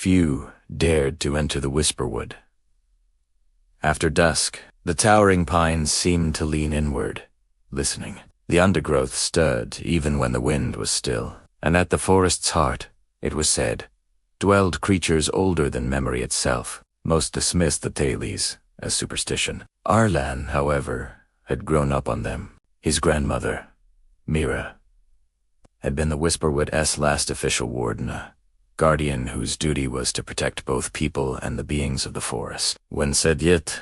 few dared to enter the Whisperwood. After dusk, the towering pines seemed to lean inward, listening. The undergrowth stirred even when the wind was still, and at the forest's heart, it was said, dwelled creatures older than memory itself. Most dismissed the Thales as superstition. Arlan, however, had grown up on them. His grandmother, Mira, had been the Whisperwood's last official warden, a guardian whose duty was to protect both people and the beings of the forest. When said yet,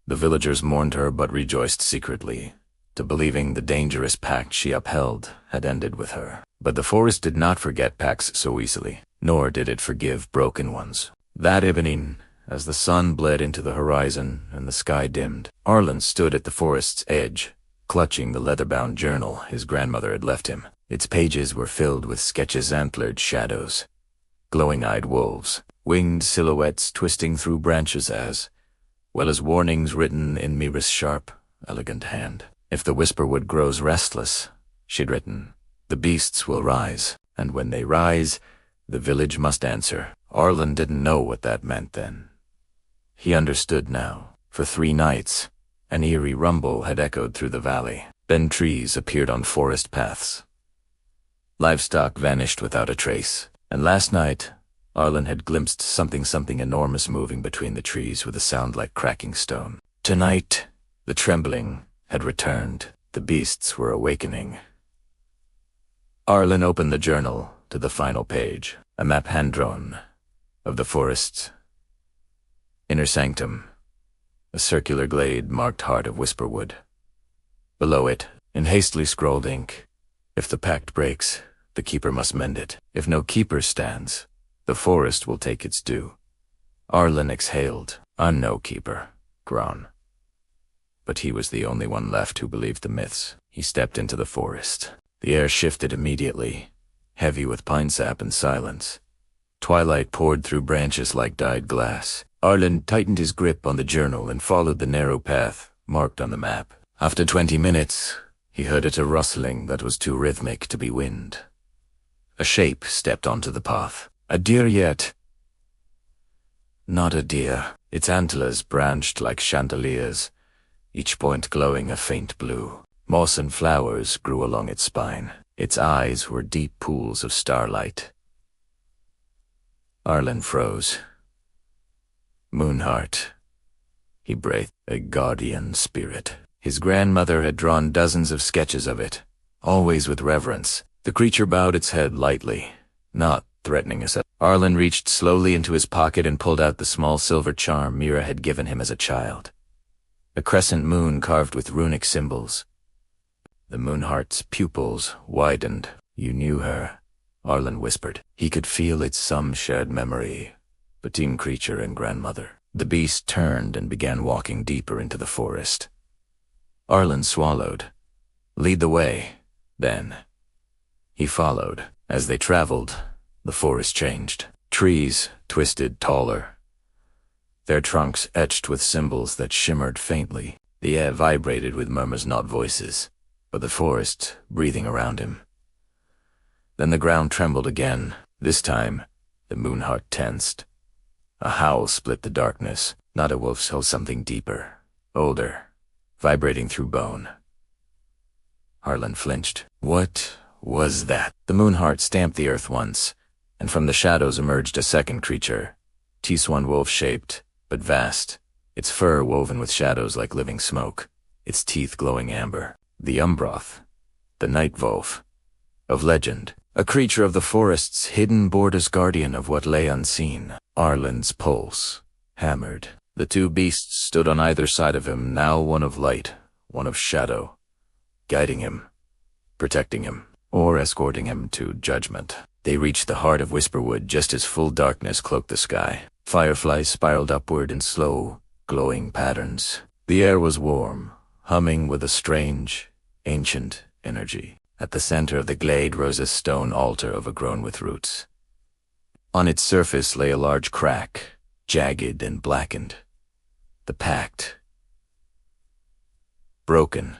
the villagers mourned her but rejoiced secretly, to believing the dangerous pact she upheld had ended with her. But the forest did not forget pacts so easily, nor did it forgive broken ones. That evening, as the sun bled into the horizon and the sky dimmed, Arlan stood at the forest's edge, clutching the leather-bound journal his grandmother had left him. Its pages were filled with sketches, antlered shadows, glowing-eyed wolves, winged silhouettes twisting through branches as well as warnings written in Mira's sharp, elegant hand. If the Whisperwood grows restless, she'd written, the beasts will rise, and when they rise, the village must answer. Arlan didn't know what that meant then. He understood now. For 3 nights, an eerie rumble had echoed through the valley. Then trees appeared on forest paths. Livestock vanished without a trace, and last night, Arlan had glimpsed something enormous moving between the trees with a sound like cracking stone. Tonight, the trembling had returned. The beasts were awakening. Arlan opened the journal to the final page, a map hand-drawn of the forest's inner sanctum, a circular glade marked heart of Whisperwood. Below it, in hastily scrawled ink, if the pact breaks, the keeper must mend it. If no keeper stands, the forest will take its due. Arlan exhaled. No keeper, groan. But he was the only one left who believed the myths. He stepped into the forest. The air shifted immediately, heavy with pine sap and silence. Twilight poured through branches like dyed glass. Arlan tightened his grip on the journal and followed the narrow path marked on the map. After 20 minutes, he heard it a rustling that was too rhythmic to be wind. A shape stepped onto the path. A deer yet. Not a deer. Its antlers branched like chandeliers, each point glowing a faint blue. Moss and flowers grew along its spine. Its eyes were deep pools of starlight. Arlan froze. Moonheart, he breathed, a guardian spirit. His grandmother had drawn dozens of sketches of it, always with reverence. The creature bowed its head lightly, not threatening us. Arlan reached slowly into his pocket and pulled out the small silver charm Mira had given him as a child. A crescent moon carved with runic symbols. The Moonheart's pupils widened. You knew her, Arlan whispered. He could feel it's some shared memory between creature and grandmother. The beast turned and began walking deeper into the forest. Arlan swallowed. Lead the way, then. He followed. As they traveled, the forest changed. Trees twisted taller, their trunks etched with symbols that shimmered faintly. The air vibrated with murmurs, not voices, but the forest breathing around him. Then the ground trembled again. This time, the Moonheart tensed. A howl split the darkness, not a wolf's howl, something deeper, older, vibrating through bone. Arlan flinched. What was that? The Moonheart stamped the earth once, and from the shadows emerged a second creature, T-Swan wolf-shaped, but vast, its fur woven with shadows like living smoke, its teeth glowing amber. The Umbroth, the night wolf, of legend, a creature of the forest's hidden borders, guardian of what lay unseen. Arlan's pulse hammered. The 2 beasts stood on either side of him, now one of light, one of shadow, guiding him, protecting him, or escorting him to judgment. They reached the heart of Whisperwood just as full darkness cloaked the sky. Fireflies spiraled upward in slow, glowing patterns. The air was warm, humming with a strange, ancient energy. At the center of the glade rose a stone altar overgrown with roots. On its surface lay a large crack, jagged and blackened. The pact. Broken.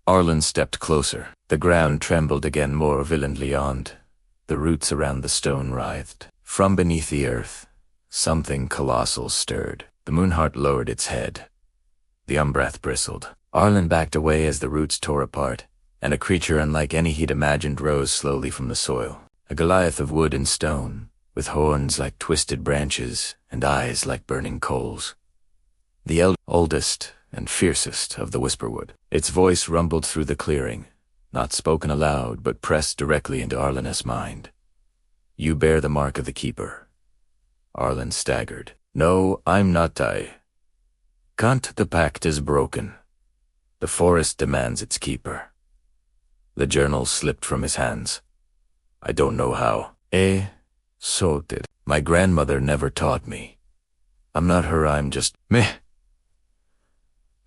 Arlan stepped closer. The ground trembled again, more violently. The roots around the stone writhed. From beneath the earth, something colossal stirred. The Moonheart lowered its head. The Umbrath bristled. Arlen backed away as the roots tore apart, and a creature unlike any he'd imagined rose slowly from the soil. A Goliath of wood and stone, with horns like twisted branches and eyes like burning coals. The oldest and fiercest of the Whisperwood. Its voice rumbled through the clearing, not spoken aloud, but pressed directly into Arlen's mind. "You bear the mark of the Keeper." Arlen staggered. "No, I'm not I. Can't the pact is broken. The forest demands its keeper." The journal slipped from his hands. "I don't know how." So did. My grandmother never taught me. I'm not her, I'm just meh."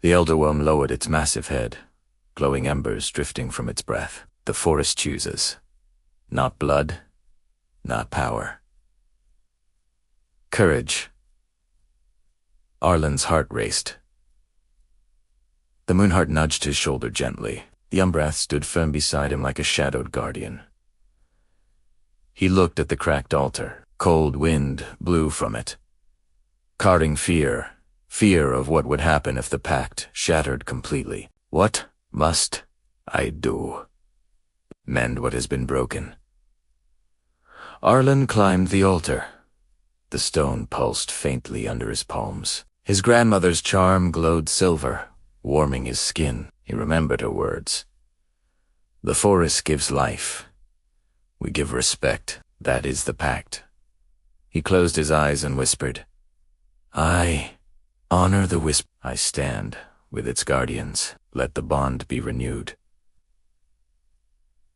The elder worm lowered its massive head, glowing embers drifting from its breath. "The forest chooses. Not blood, not power. Courage." Arlen's heart raced. The Moonheart nudged his shoulder gently. The Umbrath stood firm beside him like a shadowed guardian. He looked at the cracked altar. Cold wind blew from it, carting fear of what would happen if the pact shattered completely. "What must I do?" "Mend what has been broken." Arlen climbed the altar. The stone pulsed faintly under his palms. His grandmother's charm glowed silver, warming his skin. He remembered her words. "The forest gives life. We give respect. That is the pact." He closed his eyes and whispered, "I honor the whisper. I stand with its guardians. Let the bond be renewed."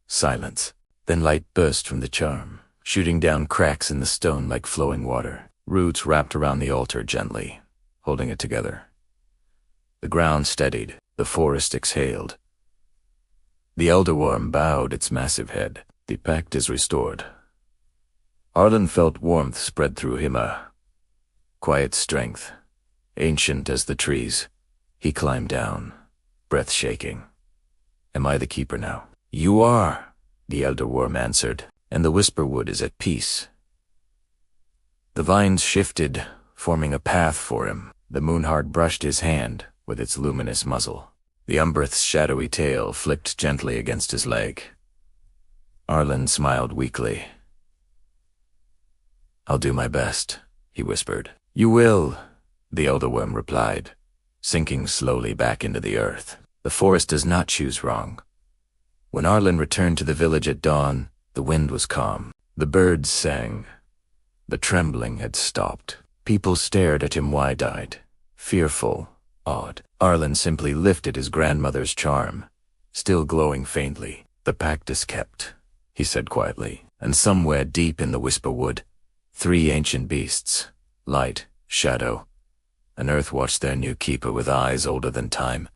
Silence. Then light burst from the charm, shooting down cracks in the stone like flowing water. Roots wrapped around the altar gently, holding it together. The ground steadied. The forest exhaled. The elder worm bowed its massive head. "The pact is restored." Arlen felt warmth spread through him, a quiet strength, ancient as the trees. He climbed down, breath shaking. "Am I the keeper now?" "You are," the elder worm answered, "and the Whisperwood is at peace." The vines shifted, forming a path for him. The Moonheart brushed his hand with its luminous muzzle. The Umbrath's shadowy tail flicked gently against his leg. Arlen smiled weakly. "I'll do my best," he whispered. "You will," the elder worm replied, sinking slowly back into the earth. The forest does not choose wrong. When Arlen returned to the village at dawn, the wind was calm. The birds sang. The trembling had stopped. People stared at him wide-eyed, fearful, awed. Arlen simply lifted his grandmother's charm, still glowing faintly. "The pact is kept," he said quietly, and somewhere deep in the Whisperwood, 3 ancient beasts, light, shadow, and earth watched their new keeper with eyes older than time.